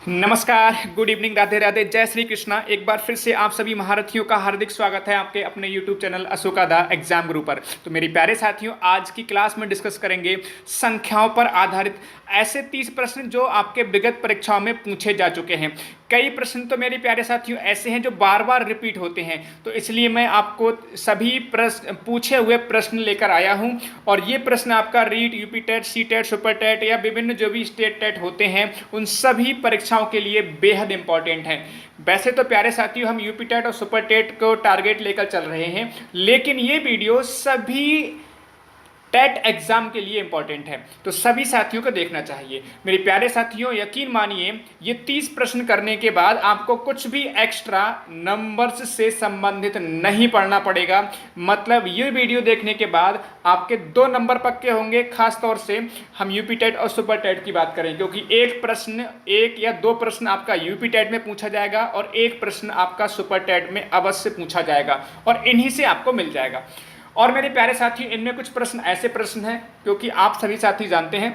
नमस्कार, good evening, Radhe Radhe, जय श्री कृष्णा। एक बार फिर से आप सभी महारथियों का हार्दिक स्वागत है आपके अपने YouTube चैनल अशोका दा एग्जाम गुरु पर। तो मेरी प्यारे साथियों, आज की क्लास में डिस्कस करेंगे संख्याओं पर आधारित ऐसे 30 प्रश्न जो आपके विगत परीक्षाओं में पूछे जा चुके हैं। कई प्रश्न तो मेरे प्यारे साथियों ऐसे हैं जो बार बार रिपीट होते हैं, तो इसलिए मैं आपको सभी प्रश्न पूछे हुए प्रश्न लेकर आया हूं। और ये प्रश्न आपका REET, UP TET, C TET, super TET या विभिन्न जो भी स्टेट टेट होते हैं उन सभी परीक्षाओं के लिए बेहद इंपॉर्टेंट हैं। वैसे तो प्यारे साथियों हम यूपी टेट और सुपर टेट को टारगेट लेकर चल रहे हैं, लेकिन ये वीडियो सभी टेट एग्जाम के लिए इंपॉर्टेंट है, तो सभी साथियों को देखना चाहिए। मेरे प्यारे साथियों, यकीन मानिए ये 30 प्रश्न करने के बाद आपको कुछ भी एक्स्ट्रा नंबर्स से संबंधित नहीं पढ़ना पड़ेगा। मतलब ये वीडियो देखने के बाद आपके 2 नंबर पक्के होंगे। खास तौर से हम यूपी टेट और सुपर टेट की बात करें, क्योंकि एक या 2 प्रश्न आपका यूपी टेट में पूछा जाएगा और 1 प्रश्न आपका सुपर टेट में अवश्य पूछा जाएगा, और इन्हीं से आपको मिल जाएगा। और मेरे प्यारे साथी, इनमें कुछ प्रश्न ऐसे प्रश्न हैं, क्योंकि आप सभी साथी जानते हैं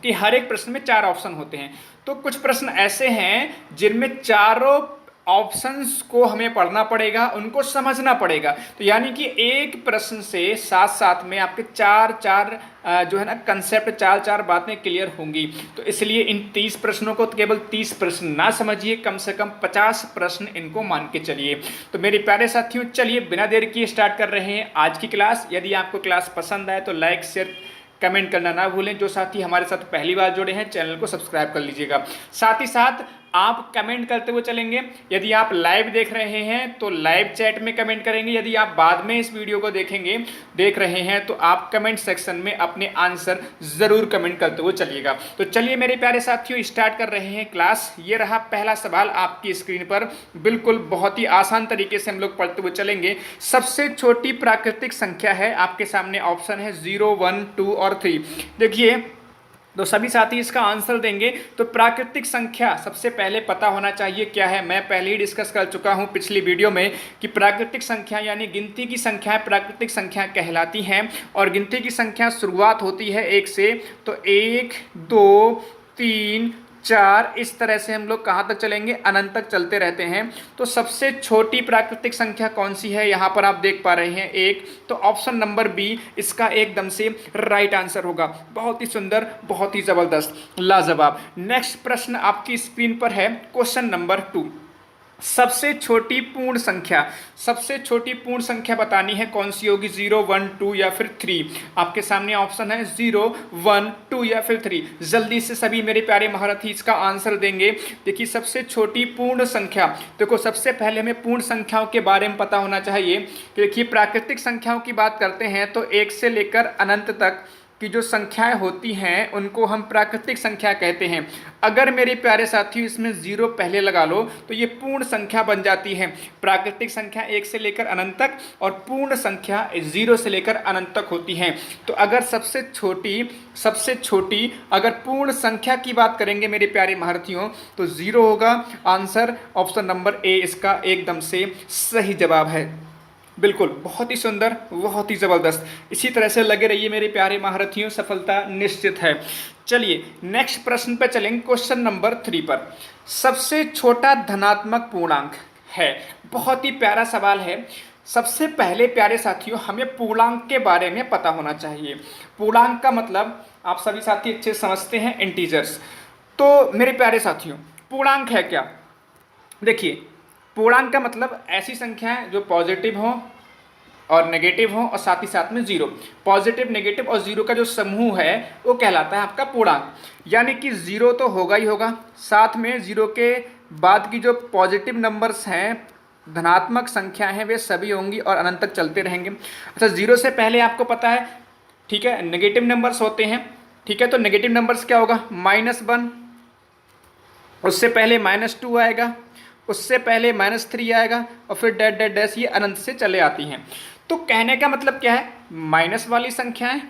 कि हर एक प्रश्न में 4 ऑप्शन होते हैं। तो कुछ प्रश्न ऐसे हैं जिनमें चारों ऑप्शंस को हमें पढ़ना पड़ेगा, उनको समझना पड़ेगा। तो यानी कि एक प्रश्न से साथ साथ में आपके चार जो है ना कंसेप्ट, चार बातें क्लियर होंगी। तो इसलिए इन 30 प्रश्नों को केवल 30 प्रश्न ना समझिए, कम से कम 50 प्रश्न इनको मान के चलिए। तो मेरे प्यारे साथियों, चलिए बिना देर किए स्टार्ट कर रहे हैं आज की क्लास। यदि आपको क्लास पसंद आए तो लाइक, शेयर, कमेंट करना ना भूलें। जो साथी हमारे साथ पहली बार जुड़े हैं, चैनल को सब्सक्राइब कर लीजिएगा। साथ ही साथ आप कमेंट करते हुए चलेंगे। यदि आप लाइव देख रहे हैं तो लाइव चैट में कमेंट करेंगे। यदि आप बाद में इस वीडियो को देख रहे हैं तो आप कमेंट सेक्शन में अपने आंसर जरूर कमेंट करते हुए चलिएगा। तो चलिए मेरे प्यारे साथियों, स्टार्ट कर रहे हैं क्लास। ये रहा पहला सवाल आपकी स्क्रीन पर। बिल्कुल बहुत ही आसान तरीके से हम लोग पढ़ते हुए चलेंगे। सबसे छोटी प्राकृतिक संख्या है, आपके सामने ऑप्शन है 0, 1, 2 और 3। देखिए, तो सभी साथी इसका आंसर देंगे। तो प्राकृतिक संख्या सबसे पहले पता होना चाहिए क्या है। मैं पहले ही डिस्कस कर चुका हूं पिछली वीडियो में कि प्राकृतिक संख्या यानी गिनती की संख्याएं प्राकृतिक संख्या कहलाती हैं। और गिनती की संख्या शुरुआत होती है 1 से। तो 1, 2, 3, 4, इस तरह से हम लोग कहाँ तक चलेंगे, अनंत तक चलते रहते हैं। तो सबसे छोटी प्राकृतिक संख्या कौन सी है, यहाँ पर आप देख पा रहे हैं 1। तो ऑप्शन नंबर बी इसका एकदम से राइट आंसर होगा। बहुत ही सुंदर, बहुत ही जबरदस्त, लाजवाब। नेक्स्ट प्रश्न आपकी स्क्रीन पर है, क्वेश्चन नंबर 2। सबसे छोटी पूर्ण संख्या बतानी है, कौन सी होगी, 0, 1, 2 या फिर 3। आपके सामने ऑप्शन है 0, 1, 2 या फिर 3। जल्दी से सभी मेरे प्यारे महारथी इसका आंसर देंगे। देखिए, सबसे छोटी पूर्ण संख्या, देखो सबसे पहले हमें पूर्ण संख्याओं के बारे में पता होना चाहिए। देखिए, प्राकृतिक संख्याओं की बात करते हैं तो 1 से लेकर अनंत तक की जो संख्याएं होती हैं उनको हम प्राकृतिक संख्या कहते हैं। अगर मेरे प्यारे साथियों इसमें 0 पहले लगा लो तो ये पूर्ण संख्या बन जाती है। प्राकृतिक संख्या 1 से लेकर अनंत तक और पूर्ण संख्या 0 से लेकर अनंत तक होती हैं। तो अगर सबसे छोटी अगर पूर्ण संख्या की बात करेंगे मेरे प्यारे महारथियों तो 0 होगा। आंसर ऑप्शन नंबर ए इसका एकदम से सही जवाब है। बिल्कुल, बहुत ही सुंदर, बहुत ही ज़बरदस्त। इसी तरह से लगे रहिए मेरे प्यारे महारथियों, सफलता निश्चित है। चलिए नेक्स्ट प्रश्न पर चलेंगे, क्वेश्चन नंबर 3 पर। सबसे छोटा धनात्मक पूर्णांक है, बहुत ही प्यारा सवाल है। सबसे पहले प्यारे साथियों हमें पूर्णांक के बारे में पता होना चाहिए। पूर्णांक का मतलब आप सभी साथी अच्छे समझते हैं, इंटीजर्स। तो मेरे प्यारे साथियों, पूर्णांक है क्या? देखिए, पूर्णांक का मतलब ऐसी संख्याएं जो पॉजिटिव हों और नेगेटिव हों और साथ ही साथ में 0। पॉजिटिव, नेगेटिव और 0 का जो समूह है वो कहलाता है आपका पूर्णांक। यानी कि 0 तो होगा ही होगा, साथ में 0 के बाद की जो पॉजिटिव नंबर्स हैं, धनात्मक संख्याएं हैं, वे सभी होंगी और अनंत तक चलते रहेंगे। अच्छा, 0 से पहले आपको पता है, ठीक है, नेगेटिव नंबर्स होते हैं। ठीक है, तो नेगेटिव नंबर्स क्या होगा, -1, उससे पहले -2 आएगा, उससे पहले -3 आएगा और फिर डैश, ये अनंत से चले आती हैं। तो कहने का मतलब क्या है, माइनस वाली संख्याएं,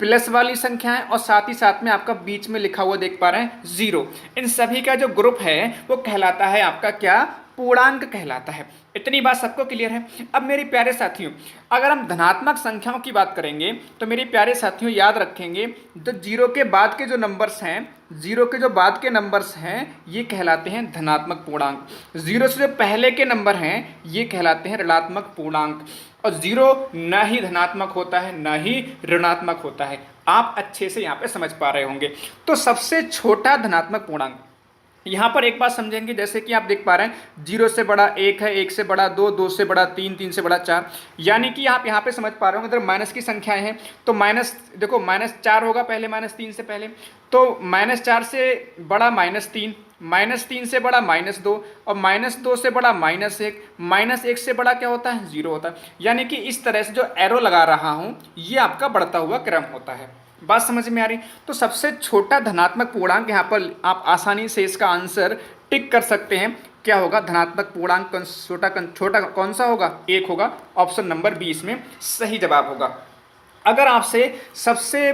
प्लस वाली संख्याएं और साथ ही साथ में आपका बीच में लिखा हुआ देख पा रहे हैं 0। इन सभी का जो ग्रुप है वो कहलाता है आपका क्या, पूर्णांक कहलाता है। इतनी बात सबको क्लियर है। अब मेरे प्यारे साथियों, अगर हम धनात्मक संख्याओं की बात करेंगे तो मेरे प्यारे साथियों याद रखेंगे, जो जीरो के बाद के जो नंबर्स हैं, जीरो के जो बाद के नंबर्स हैं ये कहलाते हैं धनात्मक पूर्णांक। जीरो से जो पहले के नंबर हैं ये कहलाते हैं ऋणात्मक पूर्णांक। और जीरो न ही धनात्मक होता है न ही ऋणात्मक होता है। आप अच्छे से यहाँ पे समझ पा रहे होंगे। तो सबसे छोटा धनात्मक पूर्णांक, यहाँ पर एक बात समझेंगे, जैसे कि आप देख पा रहे हैं जीरो से बड़ा एक है, एक से बड़ा दो, दो से बड़ा तीन, तीन से बड़ा चार, यानी कि आप यहाँ पे समझ पा रहे होंगे अगर माइनस की संख्याएं हैं तो माइनस, देखो माइनस चार होगा पहले माइनस तीन से पहले, तो माइनस चार से बड़ा माइनस तीन, माइनस तीन से बड़ा माइनस दो, और माइनस दो से बड़ा माइनस एक, माइनस एक से बड़ा क्या होता है, जीरो होता है। यानी कि इस तरह से जो एरो लगा रहा हूँ ये आपका बढ़ता हुआ क्रम होता है। बात समझ में आ रही? तो सबसे छोटा धनात्मक पूर्णांक यहाँ पर आप आसानी से इसका आंसर टिक कर सकते हैं। क्या होगा? धनात्मक पूर्णांक छोटा कौन सा होगा? एक होगा। ऑप्शन नंबर 20 में सही जवाब होगा। अगर आपसे सबसे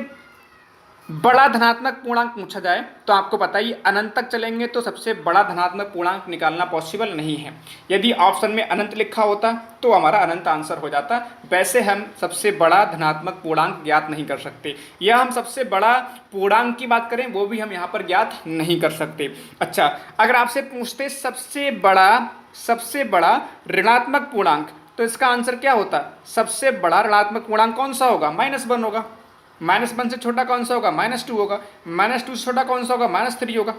बड़ा धनात्मक पूर्णांक पूछा जाए तो आपको पता ही अनंत तक चलेंगे तो सबसे बड़ा धनात्मक पूर्णांक निकालना पॉसिबल नहीं है। यदि ऑप्शन में अनंत लिखा होता तो हमारा अनंत आंसर हो जाता। वैसे हम सबसे बड़ा धनात्मक पूर्णांक ज्ञात नहीं कर सकते, या हम सबसे बड़ा पूर्णांक की बात करें वो भी हम यहाँ पर ज्ञात नहीं कर सकते। अच्छा, अगर आपसे पूछते सबसे बड़ा ऋणात्मक पूर्णांक तो इसका आंसर क्या होता? सबसे बड़ा ऋणात्मक पूर्णांक कौन सा होगा? -1 होगा। -1 से छोटा कौन सा होगा? -2 होगा। -2 से छोटा कौन सा होगा? -3 होगा।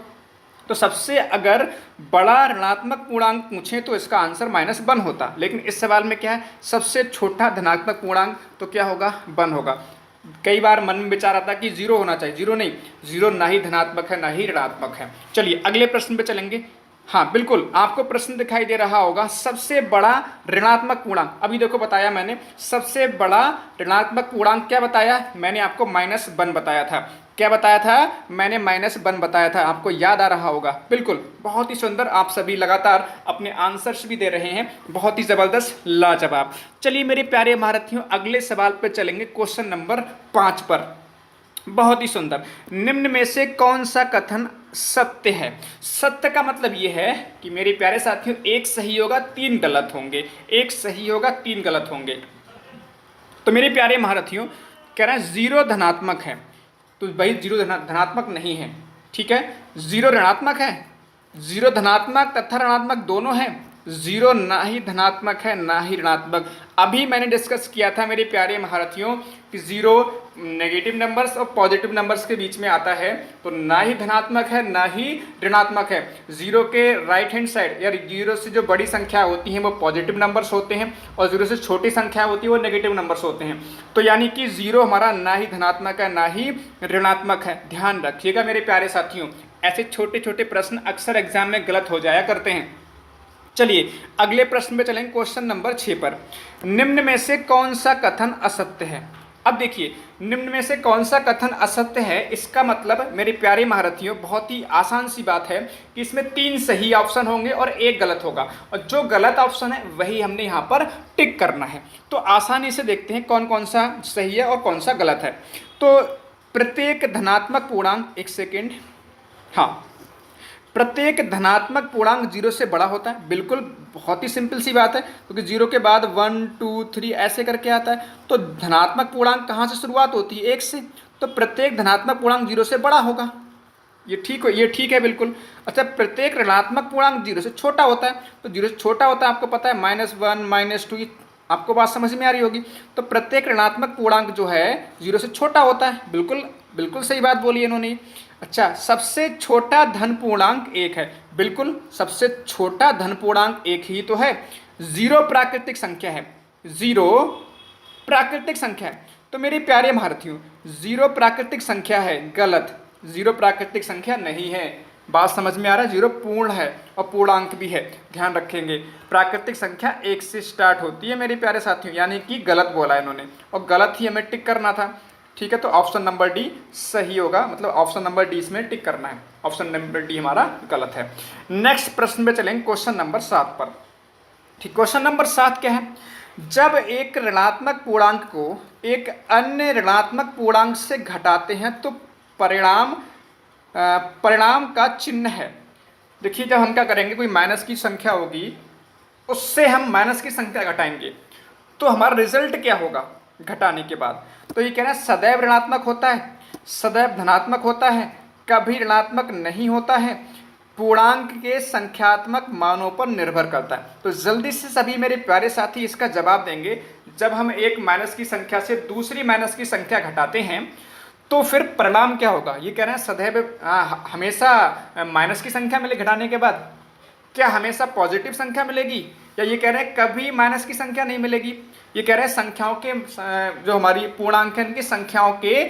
तो सबसे अगर बड़ा ऋणात्मक पूर्णांक पूछें तो इसका आंसर -1 होता, लेकिन इस सवाल में क्या है? सबसे छोटा धनात्मक पूर्णांक, तो क्या होगा? 1 होगा। कई बार मन में विचार आता कि 0 होना चाहिए, 0 नहीं, 0 ना ही धनात्मक है ना ही ऋणात्मक है। चलिए अगले प्रश्न पे चलेंगे। हाँ बिल्कुल, आपको प्रश्न दिखाई दे रहा होगा सबसे बड़ा ऋणात्मक पूर्णांक। अभी देखो बताया मैंने, सबसे बड़ा ऋणात्मक पूर्णांक क्या बताया मैंने आपको? -1 बताया था। क्या बताया था? मैंने -1 बताया था। आपको याद आ रहा होगा। बिल्कुल, बहुत ही सुंदर। आप सभी लगातार अपने आंसर्स भी दे रहे हैं, बहुत ही जबरदस्त, लाजवाब। चलिए मेरे प्यारे महारथियों, अगले सवाल पर चलेंगे, क्वेश्चन नंबर 5 पर। बहुत ही सुंदर। निम्न में से कौन सा कथन सत्य है? सत्य का मतलब यह है कि मेरे प्यारे साथियों, एक सही होगा 3 गलत होंगे, एक सही होगा 3 गलत होंगे। तो मेरे प्यारे महारथियों, कह रहे हैं 0 धनात्मक है, तो भाई 0 धनात्मक नहीं है। ठीक है, 0 ऋणात्मक है, 0 धनात्मक तथा ऋणात्मक दोनों है। 0 ना ही धनात्मक है ना ही ऋणात्मक। अभी मैंने डिस्कस किया था मेरे प्यारे महारथियों कि 0 नेगेटिव नंबर्स और पॉजिटिव नंबर्स के बीच में आता है, तो ना ही धनात्मक है ना ही ऋणात्मक है। 0 के राइट हैंड साइड या 0 से जो बड़ी संख्या होती हैं वो पॉजिटिव नंबर्स होते हैं, और 0 से छोटी संख्या होती है वो नेगेटिव नंबर्स होते हैं। तो यानी कि 0 हमारा ना ही धनात्मक है ना ही ऋणात्मक है। ध्यान रखिएगा मेरे प्यारे साथियों, ऐसे छोटे छोटे प्रश्न अक्सर एग्जाम में गलत हो जाया करते हैं। चलिए अगले प्रश्न पे चलेंगे, क्वेश्चन नंबर 6 पर। निम्न में से कौन सा कथन असत्य है? अब देखिए, निम्न में से कौन सा कथन असत्य है, इसका मतलब मेरे प्यारे महारथियों बहुत ही आसान सी बात है कि इसमें 3 सही ऑप्शन होंगे और 1 गलत होगा, और जो गलत ऑप्शन है वही हमने यहाँ पर टिक करना है। तो आसानी से देखते हैं कौन कौन सा सही है और कौन सा गलत है। तो प्रत्येक धनात्मक पूर्णांक, एक सेकेंड, हाँ, प्रत्येक धनात्मक पूर्णांक 0 से बड़ा होता है। बिल्कुल, बहुत ही सिंपल सी बात है, क्योंकि 0 के बाद 1 2 3 ऐसे करके आता है। तो धनात्मक पूर्णांक कहाँ से शुरुआत होती है? 1 से। तो प्रत्येक धनात्मक पूर्णांक 0 से बड़ा होगा। ये ठीक है बिल्कुल। अच्छा, प्रत्येक ऋणात्मक पूर्णांक 0 से छोटा होता है। तो 0 से छोटा होता है, आपको पता है, -1 -2, आपको बात समझ में आ रही होगी। तो प्रत्येक ऋणात्मक पूर्णांक जो है 0 से छोटा होता है। बिल्कुल बिल्कुल सही बात बोली इन्होंने। अच्छा, सबसे छोटा धन पूर्णांक 1 है। बिल्कुल, सबसे छोटा धन पूर्णांक 1 ही तो है। 0 प्राकृतिक संख्या है, 0 प्राकृतिक संख्या है। तो मेरे प्यारे महारथियों, 0 प्राकृतिक संख्या है, गलत। 0 प्राकृतिक संख्या नहीं है। बात समझ में आ रहा है? 0 पूर्ण है और पूर्णांक भी है, ध्यान रखेंगे। प्राकृतिक संख्या 1 से स्टार्ट होती है मेरे प्यारे साथियों, यानी कि गलत बोला इन्होंने, और गलत ही हमें टिक करना था। ठीक है, तो ऑप्शन नंबर डी सही होगा, मतलब ऑप्शन नंबर डी इसमें टिक करना है। ऑप्शन नंबर डी हमारा गलत है। नेक्स्ट प्रश्न पे चलेंगे, क्वेश्चन नंबर 7 पर। ठीक, क्वेश्चन नंबर 7 क्या है? जब एक ऋणात्मक पूर्णांक को एक अन्य ऋणात्मक पूर्णांक से घटाते हैं तो परिणाम का चिन्ह है। देखिए जब हम क्या करेंगे, कोई माइनस की संख्या होगी उससे हम माइनस की संख्या घटाएंगे तो हमारा रिजल्ट क्या होगा घटाने के बाद। तो ये कह रहे हैं सदैव ऋणात्मक होता है, सदैव धनात्मक होता है, कभी ऋणात्मक नहीं होता है, पूर्णांक के संख्यात्मक मानों पर निर्भर करता है। तो जल्दी से सभी मेरे प्यारे साथी इसका जवाब देंगे। जब हम एक माइनस की संख्या से दूसरी माइनस की संख्या घटाते हैं तो फिर परिणाम क्या होगा। ये कह रहे हैं सदैव हमेशा माइनस की संख्या मिले घटाने के बाद, क्या हमेशा पॉजिटिव संख्या मिलेगी, या ये कह रहे हैं कभी माइनस की संख्या नहीं मिलेगी। ये कह रहे हैं संख्याओं के जो हमारी पूर्णांकन की संख्याओं के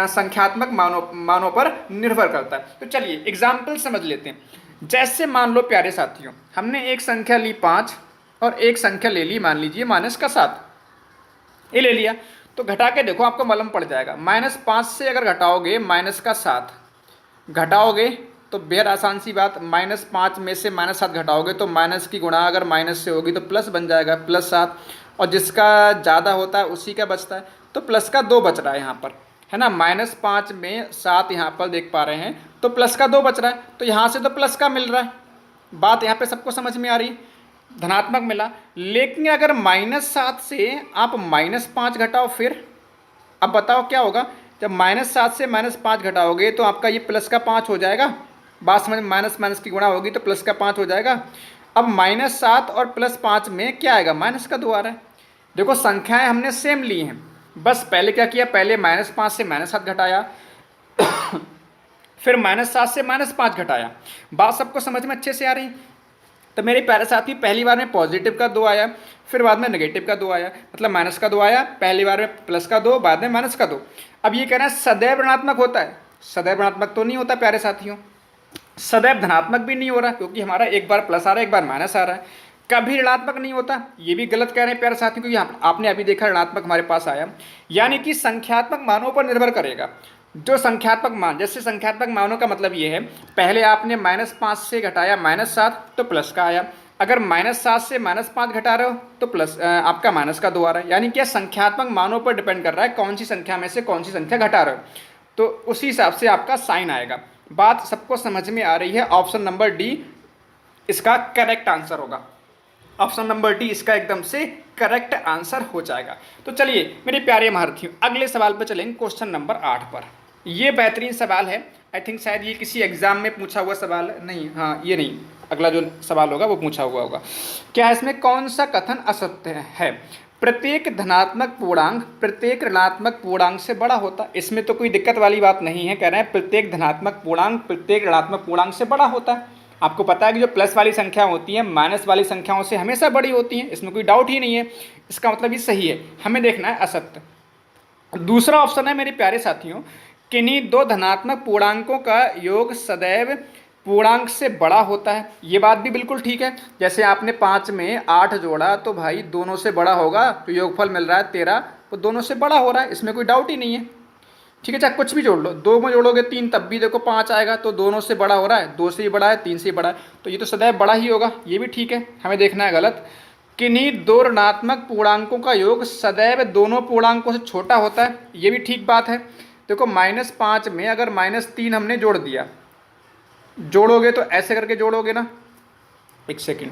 संख्यात्मक मानों पर निर्भर करता है। तो चलिए एग्जाम्पल समझ लेते हैं। जैसे मान लो प्यारे साथियों, हमने एक संख्या ली 5 और एक संख्या ले ली मान लीजिए -7, ये ले लिया। तो घटा के देखो आपको मालूम पड़ जाएगा। -5 से अगर घटाओगे -7 घटाओगे तो बेहद आसान सी बात, -5 में से -7 घटाओगे तो माइनस की गुणा अगर माइनस से होगी तो प्लस बन जाएगा, +7। और जिसका ज़्यादा होता है उसी का बचता है, तो प्लस का 2 बच रहा है यहाँ पर, है ना। -5 में 7 यहाँ पर देख पा रहे हैं तो प्लस का 2 बच रहा है, तो यहाँ से तो प्लस का मिल रहा है। बात यहाँ पे सबको समझ में आ रही, धनात्मक मिला। लेकिन अगर -7 से आप -5 घटाओ फिर, अब बताओ क्या होगा। जब -7 से -5 घटाओगे तो आपका ये प्लस का 5 हो जाएगा। बात समझ में, माइनस की गुणा होगी तो प्लस का 5 हो जाएगा। अब -7 और +5 में क्या आएगा, माइनस का 2 आ रहा है। देखो संख्याएं हमने सेम ली हैं, बस पहले क्या किया, पहले -5 से -7 घटाया फिर -7 से -5 घटाया। बात सबको समझ में अच्छे से आ रही। तो मेरे प्यारे साथी पहली बार में पॉजिटिव का 2 आया, फिर बाद में नेगेटिव का 2 आया, मतलब माइनस का 2 आया, पहली बार में प्लस का 2, बाद में माइनस का 2। अब ये कह रहे हैं सदैव ऋणात्मक होता है, सदैव ऋणात्मक तो नहीं होता प्यारे साथियों, सदैव धनात्मक भी नहीं हो रहा क्योंकि हमारा एक बार प्लस आ रहा है एक बार माइनस आ रहा है। कभी ऋणात्मक नहीं होता, ये भी गलत कह रहे हैं प्यारे साथियों, क्योंकि आपने अभी देखा ऋणात्मक हमारे पास आया। यानी कि संख्यात्मक मानों पर निर्भर करेगा। जो संख्यात्मक मान, जैसे संख्यात्मक मानों का मतलब ये है, पहले आपने -5 से घटाया -7 तो प्लस का आया, अगर -7 से -5 घटा रहे हो तो प्लस आपका माइनस का 2 आ रहा है। यानी क्या संख्यात्मक मानों पर डिपेंड कर रहा है कौन सी संख्या में से कौन सी संख्या घटा रहे हो, तो उसी हिसाब से आपका साइन आएगा। बात सबको समझ में आ रही है। ऑप्शन नंबर डी इसका करेक्ट आंसर होगा, ऑप्शन नंबर डी इसका एकदम से करेक्ट आंसर हो जाएगा। तो चलिए मेरे प्यारे महारथियों अगले सवाल पर चलेंगे, क्वेश्चन नंबर 8 पर। ये बेहतरीन सवाल है, आई थिंक शायद ये किसी एग्जाम में पूछा हुआ सवाल है, नहीं हाँ ये नहीं, अगला जो सवाल होगा वो पूछा हुआ होगा। क्या है इसमें, कौन सा कथन असत्य है। प्रत्येक धनात्मक पूर्णांक प्रत्येक ऋणात्मक पूर्णांक से बड़ा होता है। इसमें तो कोई दिक्कत वाली बात नहीं है, कह रहे हैं प्रत्येक धनात्मक पूर्णांक प्रत्येक ऋणात्मक पूर्णांक से बड़ा होता है। आपको पता है कि जो प्लस वाली संख्या होती है माइनस वाली संख्याओं से हमेशा बड़ी होती हैं, इसमें कोई डाउट ही नहीं है। इसका मतलब ये सही है, हमें देखना है असत्य। दूसरा ऑप्शन है मेरे प्यारे साथियों, किन्हीं दो धनात्मक पूर्णांकों का योग सदैव पूर्णांक से बड़ा होता है। ये बात भी बिल्कुल ठीक है। जैसे आपने 5 में 8 जोड़ा तो भाई दोनों से बड़ा होगा, तो योगफल मिल रहा है 13, तो दोनों से बड़ा हो रहा है, इसमें कोई डाउट ही नहीं है। ठीक है, चाहे कुछ भी जोड़ लो, 2 में जोड़ोगे 3 तब भी देखो 5 आएगा, तो दोनों से बड़ा हो रहा है, 2 से ही बड़ा है 3 से ही बड़ा है, तो ये तो सदैव बड़ा ही होगा। ये भी ठीक है, हमें देखना है गलत। किन्हीं दो ऋणात्मक पूर्णांकों का योग सदैव दोनों पूर्णांकों से छोटा होता है, ये भी ठीक बात है। देखो -5 में अगर -3 हमने जोड़ दिया, जोड़ोगे तो ऐसे करके जोड़ोगे ना, एक सेकंड,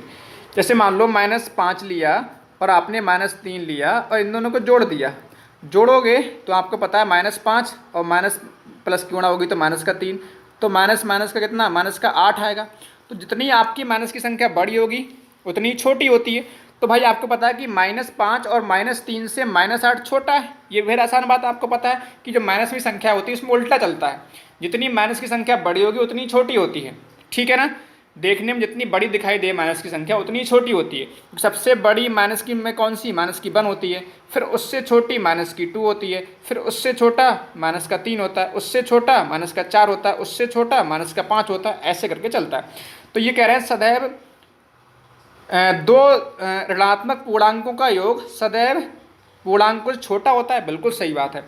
जैसे मान लो -5 लिया और आपने -3 लिया और इन दोनों को जोड़ दिया, जोड़ोगे तो आपको पता है -5 और माइनस प्लस की गुणा होगी तो -3, तो माइनस का कितना, -8 आएगा। तो जितनी आपकी माइनस की संख्या बड़ी होगी उतनी छोटी होती है। तो भाई आपको पता है कि -5 और -3 से -8 छोटा है। ये फिर आसान बात आपको पता है कि जो माइनस की संख्या होती है उसमें उल्टा चलता है, जितनी माइनस की संख्या बड़ी होगी उतनी छोटी होती है। ठीक है ना, देखने में जितनी बड़ी दिखाई दे माइनस की संख्या उतनी छोटी होती है। सबसे बड़ी माइनस की में कौन सी, -1 होती है, फिर उससे छोटी -2 होती है, फिर उससे छोटा -3 होता है, उससे छोटा -4 होता है, उससे छोटा -5 होता है, ऐसे करके चलता है। तो ये कह रहे हैं सदैव दो ऋणात्मक पूर्णांकों का योग सदैव पूर्णांकों से छोटा होता है, बिल्कुल सही बात है।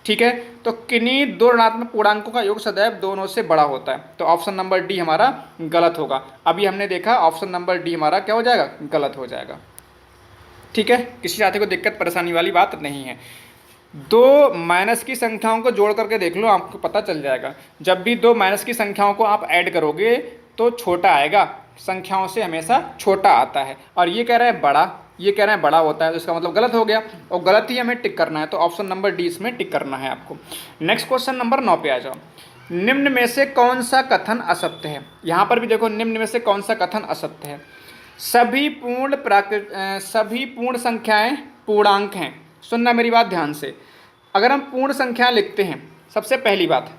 ठीक है, तो किन्हीं दो ऋणात्मक पूर्णांकों का योग सदैव दोनों से बड़ा होता है, तो ऑप्शन नंबर डी हमारा गलत होगा। अभी हमने देखा ऑप्शन नंबर डी हमारा क्या हो जाएगा, गलत हो जाएगा। ठीक है, किसी साथी को दिक्कत परेशानी वाली बात नहीं है। दो माइनस की संख्याओं को जोड़ करके देख लो, आपको पता चल जाएगा। जब भी दो माइनस की संख्याओं को आप ऐड करोगे तो छोटा आएगा, संख्याओं से हमेशा छोटा आता है। और ये कह रहा है बड़ा, ये कह रहे हैं बड़ा होता है, तो इसका मतलब गलत हो गया और गलत ही हमें टिक करना है। तो ऑप्शन नंबर डी इसमें टिक करना है आपको। नेक्स्ट क्वेश्चन नंबर 9 पे आ जाओ। निम्न में से कौन सा कथन असत्य है? यहाँ पर भी देखो, निम्न में से कौन सा कथन असत्य है? सभी पूर्ण संख्याएं पूर्णांक हैं। सुनना मेरी बात ध्यान से। अगर हम पूर्ण संख्या लिखते हैं, सबसे पहली बात,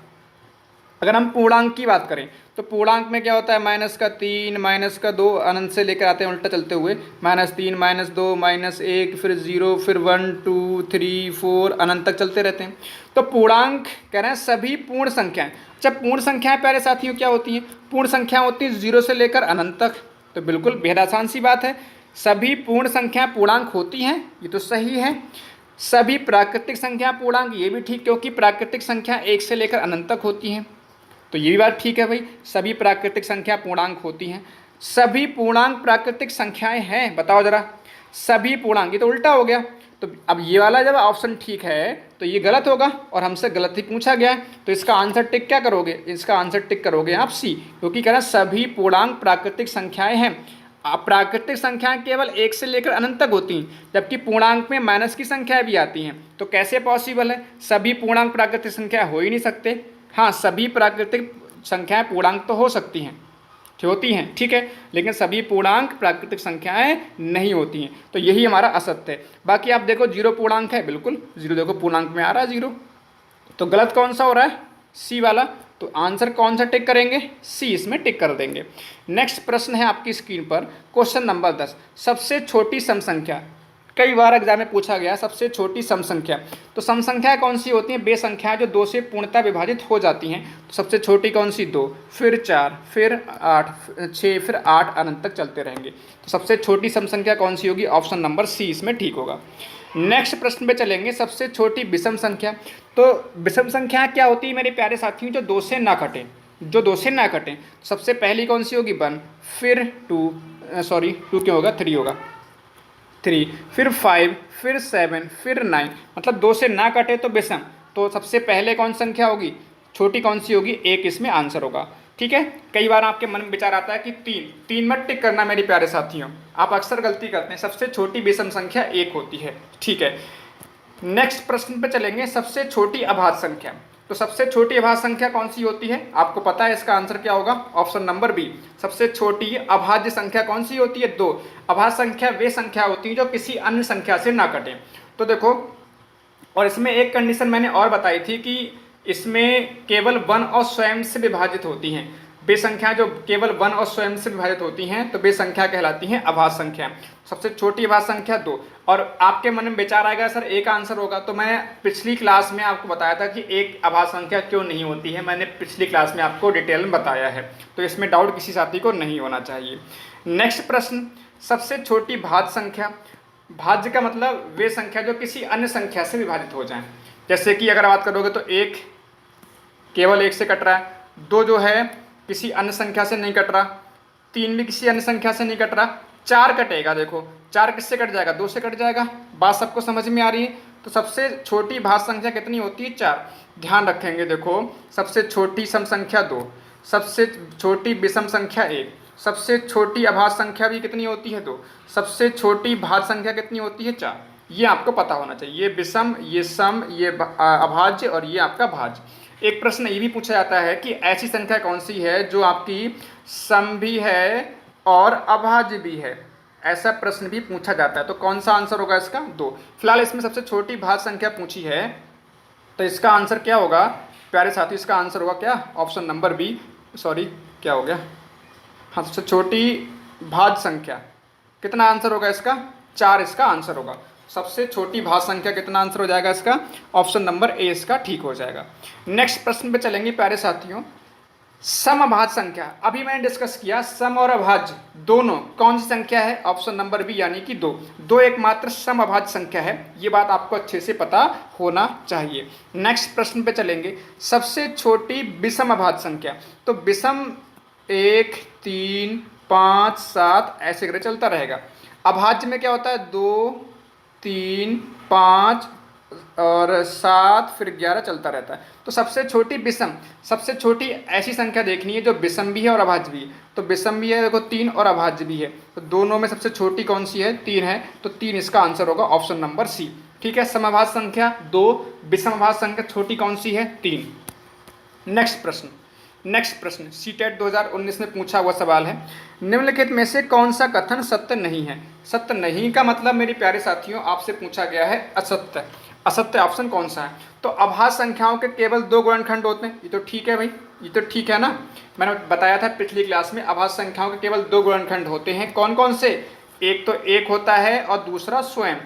अगर हम पूर्णांक की बात करें तो पूर्णांक में क्या होता है? -3, -2, अनंत से लेकर आते हैं उल्टा चलते हुए, -3, -2, -1, फिर 0, फिर 1, 2, 3, 4, अनंत तक चलते रहते हैं। तो पूर्णांक कह रहे हैं सभी पूर्ण संख्याएं। जब पूर्ण संख्याएं प्यारे साथियों क्या होती हैं? पूर्ण संख्या होती है 0 से लेकर अनंत तक। तो बिल्कुल बेहद आसान सी बात है, सभी पूर्ण संख्याएं पूर्णांक होती हैं, ये तो सही है। सभी प्राकृतिक संख्या पूर्णांक, ये भी ठीक, क्योंकि प्राकृतिक संख्या 1 से लेकर अनंत तक होती हैं। तो ये भी बात ठीक है भाई, सभी प्राकृतिक संख्या पूर्णांक होती हैं। सभी पूर्णांक प्राकृतिक संख्याएं हैं, बताओ जरा। सभी पूर्णांक, ये तो उल्टा हो गया। तो अब ये वाला जब ऑप्शन ठीक है तो ये गलत होगा और हमसे गलत ही पूछा गया है। तो इसका आंसर टिक क्या करोगे? इसका आंसर टिक करोगे आप सी, क्योंकि कह रहा है सभी पूर्णांक प्राकृतिक संख्याएं हैं। प्राकृतिक संख्याएं केवल 1 से लेकर अनंत तक होती हैं, जबकि पूर्णांक में माइनस की संख्याएं भी आती हैं। तो कैसे पॉसिबल है? सभी पूर्णांक प्राकृतिक संख्या हो ही नहीं सकते। हाँ, सभी प्राकृतिक संख्याएं पूर्णांक तो हो सकती हैं, होती हैं, ठीक है, लेकिन सभी पूर्णांक प्राकृतिक संख्याएं नहीं होती हैं। तो यही हमारा असत्य है। बाकी आप देखो 0 पूर्णांक है, बिल्कुल 0 देखो पूर्णांक में आ रहा है 0। तो गलत कौन सा हो रहा है? सी वाला। तो आंसर कौन सा टिक करेंगे? सी इसमें टिक कर देंगे। नेक्स्ट प्रश्न है आपकी स्क्रीन पर, क्वेश्चन नंबर 10। सबसे छोटी सम संख्या, कई बार एग्जाम में पूछा गया, सबसे छोटी सम संख्या। तो सम संख्या कौन सी होती हैं? वे संख्याएं जो 2 से पूर्णतः विभाजित हो जाती हैं। तो सबसे छोटी कौन सी? 2, फिर 4, फिर 8, 6, फिर 8, अनंत तक चलते रहेंगे। तो सबसे छोटी सम संख्या कौन सी होगी? ऑप्शन नंबर सी इसमें ठीक होगा। नेक्स्ट प्रश्न पे चलेंगे, सबसे छोटी विषम संख्या। तो विषम संख्या क्या होती है मेरे प्यारे साथियों? जो 2 से ना कटें, जो 2 से ना कटें। सबसे पहली कौन सी होगी? 1, फिर 2 क्यों होगा? 3 होगा, 3, फिर 5, फिर 7, फिर 9, मतलब 2 से ना कटे तो विषम। तो सबसे पहले कौन संख्या होगी? छोटी कौन सी होगी? 1 इसमें आंसर होगा, ठीक है। कई बार आपके मन में विचार आता है कि 3 मत टिक करना मेरे प्यारे साथियों, आप अक्सर गलती करते हैं। सबसे छोटी विषम संख्या 1 होती है, ठीक है। नेक्स्ट प्रश्न पे चलेंगे, सबसे छोटी अभाज्य संख्या। तो सबसे छोटी अभाज्य संख्या कौन सी होती है? आपको पता है इसका आंसर क्या होगा? Option number B. सबसे छोटी अभाज्य संख्या कौन सी होती है? 2। अभाज्य संख्या वे संख्या होती है जो किसी अन्य संख्या से ना कटें। तो देखो, और इसमें एक कंडीशन मैंने और बताई थी कि इसमें केवल 1 और स्वयं से विभाजित होती हैं। वे संख्या जो केवल 1 और स्वयं से विभाजित होती हैं तो वे संख्या कहलाती हैं अभाज्य संख्या। सबसे छोटी अभाज्य संख्या 2। और आपके मन में विचार आएगा सर एक आंसर होगा, तो मैं पिछली क्लास में आपको बताया था कि एक अभाज्य संख्या क्यों नहीं होती है, मैंने पिछली क्लास में आपको डिटेल में बताया है, तो इसमें डाउट किसी साथी को नहीं होना चाहिए। नेक्स्ट प्रश्न, सबसे छोटी भाज्य संख्या। भाज्य का मतलब वे संख्या जो किसी अन्य संख्या से विभाजित हो जाए। जैसे कि अगर बात करोगे तो 1 केवल 1 से कट रहा है, 2 जो है किसी अन्य संख्या से नहीं कट रहा, 3 भी किसी अन्य संख्या से नहीं कट रहा, 4 कटेगा। देखो 4 किससे कट जाएगा? 2 से कट जाएगा। बात सबको समझ में आ रही है? तो सबसे छोटी भाज्य संख्या कितनी होती है? 4। ध्यान रखेंगे, देखो सबसे छोटी सम संख्या 2, सबसे छोटी विषम संख्या 1, सबसे छोटी अभाज्य संख्या भी कितनी होती है? 2। सबसे छोटी भाज्य संख्या कितनी होती है? 4। ये आपको पता होना चाहिए। ये विषम, ये सम, ये अभाज्य और ये आपका भाज्य। एक प्रश्न ये भी पूछा जाता है कि ऐसी संख्या कौन सी है जो आपकी सम भी है और अभाज्य भी है। ऐसा प्रश्न भी पूछा जाता है, तो कौन सा आंसर होगा इसका? 2। फिलहाल इसमें सबसे छोटी भाज्य संख्या पूछी है, तो इसका आंसर क्या होगा प्यारे साथी? इसका आंसर होगा क्या? Option number B. सॉरी, क्या हो गया? हाँ, सबसे छोटी भाज्य संख्या कितना आंसर होगा इसका? 4 इसका आंसर होगा। सबसे छोटी भाज्य संख्या कितना आंसर हो जाएगा इसका? ऑप्शन नंबर ए इसका ठीक हो जाएगा। नेक्स्ट प्रश्न पे चलेंगे प्यारे साथियों, सम अभाज्य संख्या। अभी मैंने डिस्कस किया सम और अभाज्य दोनों कौन सी संख्या है? ऑप्शन नंबर बी यानी कि 2 एकमात्र सम अभाज्य संख्या है। ये बात आपको अच्छे से पता होना चाहिए। नेक्स्ट प्रश्न पे चलेंगे, सबसे छोटी विषम अभाज्य संख्या। तो विषम 1, 3, 5, 7 ऐसे करके चलता रहेगा। अभाज्य में क्या होता है? 2, 3, 5, और 7 फिर 11 चलता रहता है। तो सबसे छोटी विषम, सबसे छोटी ऐसी संख्या देखनी है जो विषम भी है और अभाज्य भी है। तो विषम भी है देखो 3 और अभाज्य भी है, तो दोनों में सबसे छोटी कौन सी है? 3 है, तो 3 इसका आंसर होगा ऑप्शन नंबर सी। ठीक है, समभाज्य संख्या 2, विषम अभाज्य संख्या छोटी कौन सी है? 3। नेक्स्ट प्रश्न सीटेट 2019 में पूछा हुआ सवाल है, निम्नलिखित में से कौन सा कथन सत्य नहीं है? सत्य नहीं का मतलब मेरे प्यारे साथियों आपसे पूछा गया है असत्य। असत्य ऑप्शन कौन सा है? तो अभाज्य संख्याओं के केवल 2 गुणनखंड होते हैं, ये तो ठीक है भाई, ये तो ठीक है ना। मैंने बताया था पिछली क्लास में अभाज्य संख्याओं के केवल 2 गुणनखंड होते हैं। कौन कौन से? एक तो 1 होता है और दूसरा स्वयं।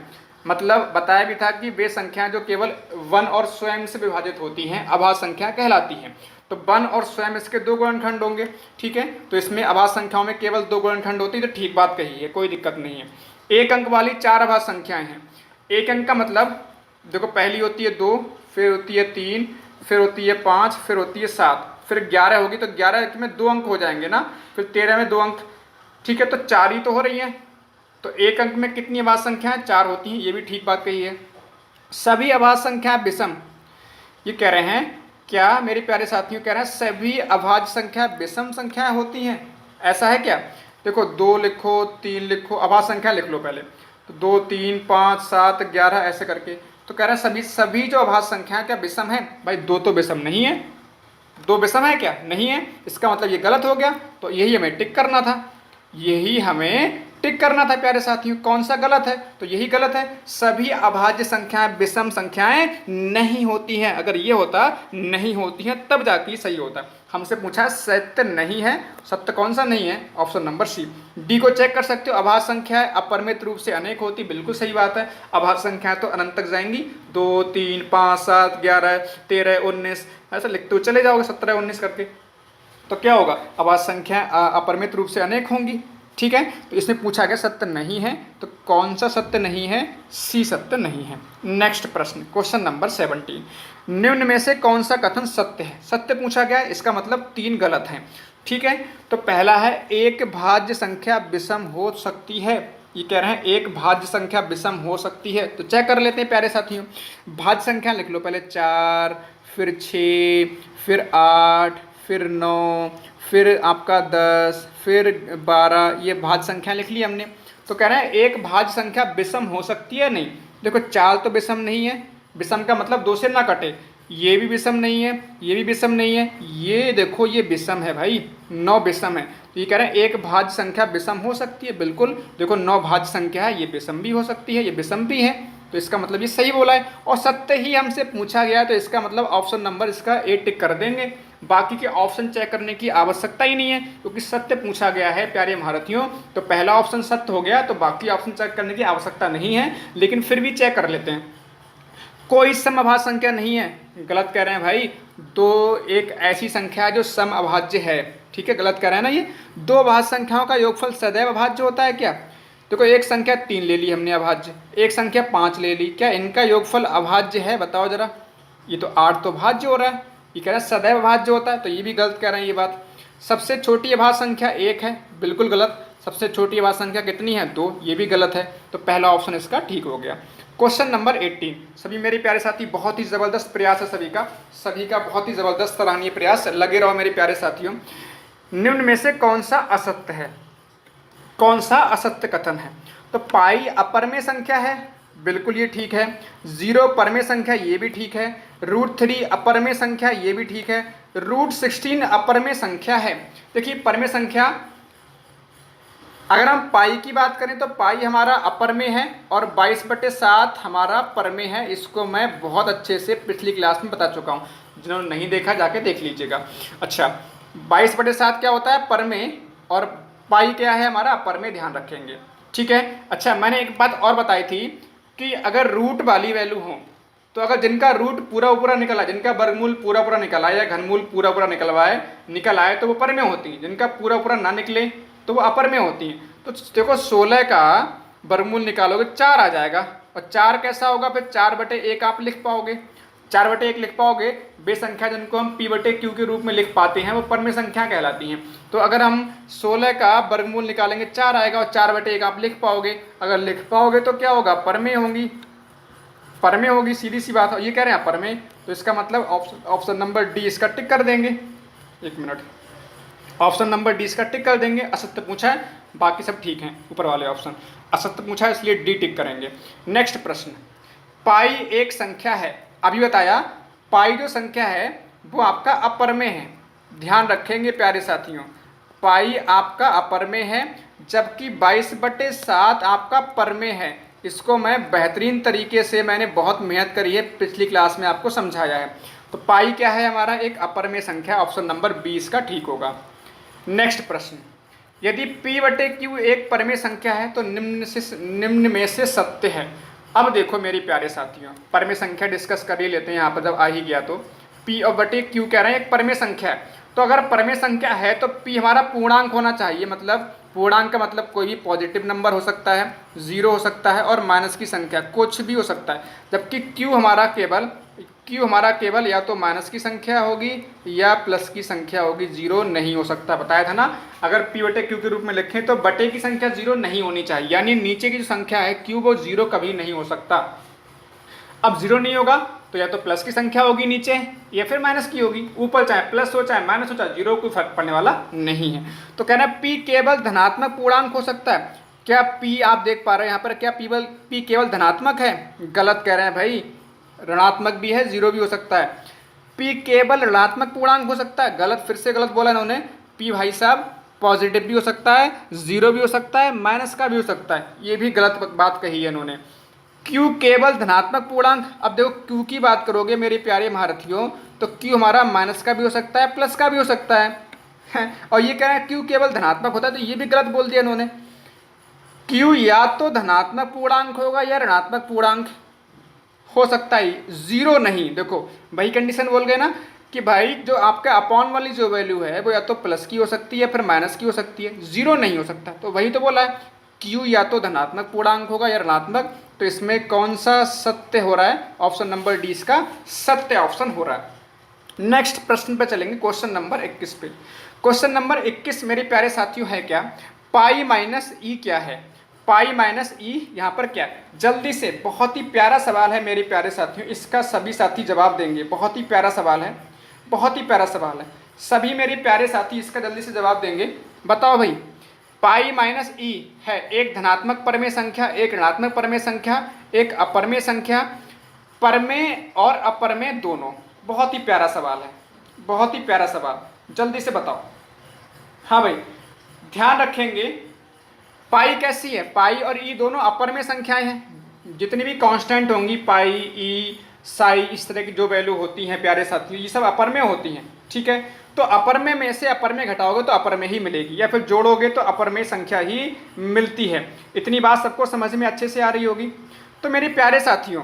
मतलब बताया भी था कि वे संख्याएं जो केवल 1 और स्वयं से विभाजित होती हैं अभाज्य संख्या कहलाती हैं। तो 1 और स्वयं इसके 2 गुणनखंड होंगे। ठीक है, तो इसमें अभाज्य संख्याओं में केवल 2 गुणनखंड होती है, तो ठीक बात कही है, कोई दिक्कत नहीं है। 1 अंक वाली 4 अभाज्य संख्याएं हैं। 1 अंक का मतलब देखो पहली होती है 2, फिर होती है 3, फिर होती है 5, फिर होती है 7, फिर 11 होगी, तो 11 में 2 अंक हो जाएंगे ना, फिर 13 में 2 अंक। ठीक है, तो 4 ही तो हो रही हैं। तो 1 अंक में कितनी अभाज्य संख्याएं? 4 होती हैं, ये भी ठीक बात कही है। सभी अभाज्य संख्याएं विषम, ये कह रहे हैं क्या मेरे प्यारे साथियों? कह रहे हैं सभी अभाज्य संख्या विषम संख्याएं होती हैं, ऐसा है क्या? देखो 2 लिखो, 3 लिखो, अभाज्य संख्या लिख लो पहले, तो 2, 3, 5, 7, 11 ऐसे करके। तो कह रहे हैं सभी जो अभाज्य संख्याएं क्या विषम है? भाई 2 तो विषम नहीं है। 2 विषम है क्या? नहीं है, इसका मतलब ये गलत हो गया। तो यही हमें टिक करना था, यही हमें टिक करना था प्यारे साथियों। कौन सा गलत है? तो यही गलत है, सभी अभाज्य संख्याएं विषम संख्याएं नहीं होती हैं। अगर ये होता नहीं होती हैं तब जाके सही होता। हमसे पूछा सत्य नहीं है, सत्य कौन सा नहीं है? Option number C. डी को चेक कर सकते हो, अभाज्य संख्याएं अपरिमित रूप से अनेक होती, बिल्कुल सही बात है। अभाज्य संख्याएं तो अनंत तक जाएंगी, 2, 3, 5, 7, 11, 13, 19 ऐसा लिखते हो चले जाओगे 17, 19 करके। तो क्या होगा? अभाज्य संख्या अपरिमित रूप से अनेक होंगी। ठीक है, तो इसमें पूछा गया सत्य नहीं है, तो कौन सा सत्य नहीं है? सी सत्य नहीं है। नेक्स्ट प्रश्न क्वेश्चन नंबर 17, निम्न में से कौन सा कथन सत्य है? सत्य पूछा गया, इसका मतलब 3 गलत हैं। ठीक है, तो पहला है एक भाज्य संख्या विषम हो सकती है। ये कह रहे हैं एक भाज्य संख्या विषम हो सकती है, तो चेक कर लेते हैं प्यारे साथियों। भाज्य संख्या लिख लो पहले, 4, फिर 6, फिर 8, फिर 9, फिर आपका 10, फिर 12, ये भाज्य संख्या लिख ली हमने। तो कह रहे हैं एक भाज्य संख्या विषम हो सकती है? नहीं, देखो 4 तो विषम नहीं है, विषम का मतलब 2 से ना कटे, ये भी विषम नहीं है, ये भी विषम नहीं है, ये देखो ये विषम है भाई, 9 विषम है। तो ये कह रहे हैं एक भाज्य संख्या विषम हो सकती है, बिल्कुल देखो 9 भाज्य संख्या है, ये विषम भी हो सकती है, ये विषम भी है, तो इसका मतलब ये सही बोला है। और सत्य ही हमसे पूछा गया, तो इसका मतलब ऑप्शन नंबर इसका ए टिक कर देंगे, बाकी के ऑप्शन चेक करने की आवश्यकता ही नहीं है, क्योंकि सत्य पूछा गया है प्यारे महारथियों। तो पहला ऑप्शन सत्य हो गया, तो बाकी ऑप्शन चेक करने की आवश्यकता नहीं है, लेकिन फिर भी चेक कर लेते हैं। कोई समअभाज्य संख्या नहीं है, गलत कह रहे हैं भाई। तो एक ऐसी संख्या है जो समअभाज्य है, ठीक है, गलत कह रहे हैं ना। ये 2 अभाज्य संख्याओं का योगफल सदैव अभाज्य होता है क्या? देखो एक संख्या 3 ले ली हमने अभाज्य, एक संख्या 5 ले ली, क्या इनका योगफल अभाज्य है? बताओ जरा। ये तो 8 तो भाज्य हो रहा है, ये कह रहा है सदैव भाज्य होता है, तो ये भी गलत कह रहे हैं ये बात। सबसे छोटी अभाज्य संख्या 1 है, बिल्कुल गलत। सबसे छोटी अभाज्य संख्या कितनी है? 2, ये भी गलत है। तो पहला ऑप्शन इसका ठीक हो गया। क्वेश्चन नंबर 18, सभी मेरे प्यारे साथी बहुत ही ज़बरदस्त प्रयास है सभी का बहुत ही ज़बरदस्त सराहनीय प्रयास, लगे रहो मेरे प्यारे साथियों। निम्न में से कौन सा असत्य है? कौन सा असत्य कथन है? तो पाई अपरमेय संख्या है, बिल्कुल ये ठीक है। 0 परमेय संख्या, ये भी ठीक है। √3 अपरमेय संख्या, ये भी ठीक है। √16 अपरमेय संख्या है। देखिए परमेय संख्या, अगर हम पाई की बात करें तो पाई हमारा अपरमेय है और 22/7 हमारा परमेय है। इसको मैं बहुत अच्छे से पिछली क्लास में बता चुका हूँ, जिन्होंने नहीं देखा जाके देख लीजिएगा। अच्छा 22/7 क्या होता है? परमेय, और पाई क्या है? हमारा अपरमेय, ध्यान रखेंगे, ठीक है। अच्छा मैंने एक बात और बताई थी कि अगर रूट वाली वैल्यू हो, तो अगर जिनका रूट पूरा निकला, जिनका वर्गमूल पूरा निकल आए या घनमूल पूरा निकल आए तो वो परमेय होती है। जिनका पूरा ना निकले तो वो अपरमेय होती हैं। तो देखो 16 का वर्गमूल निकालोगे 4 आ जाएगा, और 4 कैसा होगा? फिर 4/1 आप लिख पाओगे, 4/1 लिख पाओगे। वे संख्या जिनको हम P/Q के रूप में लिख पाते हैं वो परमेय संख्या कहलाती हैं। तो अगर हम 16 का वर्गमूल निकालेंगे 4 आएगा, और 4/1 आप लिख पाओगे। अगर लिख पाओगे तो क्या होगा? परमेय होंगी। पर में होगी, सीधी सी बात है। ये कह रहे हैं पर में, तो इसका मतलब ऑप्शन नंबर डी इसका टिक कर देंगे। एक मिनट, ऑप्शन नंबर डी इसका टिक कर देंगे। असत्य पूछा है, बाकी सब ठीक हैं, ऊपर वाले ऑप्शन। असत्य पूछा है इसलिए डी टिक करेंगे। नेक्स्ट प्रश्न, पाई एक संख्या है, अभी बताया पाई जो संख्या है वो आपका अपर में है। ध्यान रखेंगे प्यारे साथियों, पाई आपका अपर में है, जबकि 22/7 आपका पर में है। इसको मैं बेहतरीन तरीके से, मैंने बहुत मेहनत करी है, पिछली क्लास में आपको समझाया है। तो पाई क्या है हमारा, एक अपर में संख्या, ऑप्शन नंबर 20 का ठीक होगा। नेक्स्ट प्रश्न, यदि P/Q एक परमेय संख्या है तो निम्न में से सत्य है। अब देखो मेरी प्यारे साथियों, परमेय संख्या डिस्कस कर ही लेते हैं यहाँ पर, जब आ ही गया तो। P/Q कह रहे हैं एक परमेय संख्या है, तो अगर परमेय संख्या है तो P हमारा पूर्णांक होना चाहिए। मतलब पूर्णांक का मतलब कोई भी पॉजिटिव नंबर हो सकता है, जीरो हो सकता है, और माइनस की संख्या कुछ भी हो सकता है। जबकि Q हमारा केवल या तो माइनस की संख्या होगी या प्लस की संख्या होगी, जीरो नहीं हो सकता। बताया था ना, अगर P/Q के रूप में लिखें तो बटे की संख्या जीरो नहीं होनी चाहिए, यानी नीचे की जो संख्या है Q वो जीरो कभी नहीं हो सकता। अब जीरो नहीं होगा तो या तो प्लस की संख्या होगी नीचे, या फिर माइनस की होगी। ऊपर चाहे प्लस हो चाहे माइनस हो चाहे जीरो, कोई फर्क पड़ने वाला नहीं है। तो कहना है P केवल धनात्मक पूर्णांक हो सकता है। क्या P आप देख पा रहे हैं यहाँ पर, क्या P केवल धनात्मक है? गलत कह रहे हैं भाई, ऋणात्मक भी है, जीरो भी हो सकता है। P केवल ऋणात्मक पूर्णांक हो सकता है, गलत, फिर से गलत बोला इन्होंने। P भाई साहब पॉजिटिव भी हो सकता है, जीरो भी हो सकता है, माइनस का भी हो सकता है, ये भी गलत बात कही है इन्होंने। Q केवल धनात्मक पूर्णांक, अब देखो Q की बात करोगे मेरे प्यारे महारथियों, तो Q हमारा माइनस का भी हो सकता है, प्लस का भी हो सकता है। और ये कह रहे हैं Q केवल धनात्मक होता है, तो ये भी गलत बोल दिया इन्होंने। Q या तो धनात्मक पूर्णांक होगा या ऋणात्मक पूर्णांक हो सकता है, जीरो नहीं। देखो वही कंडीशन बोल गए ना कि भाई जो आपका अपॉन वाली जो वैल्यू है वो या तो प्लस की हो सकती है फिर माइनस की हो सकती है, जीरो नहीं हो सकता। तो वही तो बोला है, Q या तो धनात्मक पूर्णांक होगा या ऋणात्मक। तो इसमें कौन सा सत्य हो रहा है? ऑप्शन नंबर डी इसका सत्य ऑप्शन हो रहा है। नेक्स्ट प्रश्न पे चलेंगे, क्वेश्चन नंबर 21 पे। क्वेश्चन नंबर 21 मेरे प्यारे साथियों है क्या, पाई माइनस ई क्या है? पाई माइनस ई यहाँ पर क्या है? जल्दी से, बहुत ही प्यारा सवाल है मेरे प्यारे साथियों, इसका सभी साथी जवाब देंगे। बहुत ही प्यारा सवाल है, बहुत ही प्यारा सवाल है, सभी मेरे प्यारे साथी इसका जल्दी से जवाब देंगे। बताओ भाई, पाई माइनस ई है एक धनात्मक परमेय संख्या, एक ऋणात्मक परमेय संख्या, एक अपरमेय संख्या, परमेय और अपरमेय दोनों। बहुत ही प्यारा सवाल है, बहुत ही प्यारा सवाल, जल्दी से बताओ। हाँ भाई, ध्यान रखेंगे, पाई कैसी है? पाई और ई दोनों अपरमेय संख्याएं हैं। जितनी भी कांस्टेंट होंगी, पाई, ई, साई, इस तरह की जो वैल्यू होती हैं प्यारे साथियों, ये सब अपरमेय होती हैं, ठीक है। तो अपरमेय में से अपरमेय घटाओगे तो अपरमेय ही मिलेगी, या फिर जोड़ोगे तो अपरमेय संख्या ही मिलती है। इतनी बात सबको समझ में अच्छे से आ रही होगी। तो मेरे प्यारे साथियों,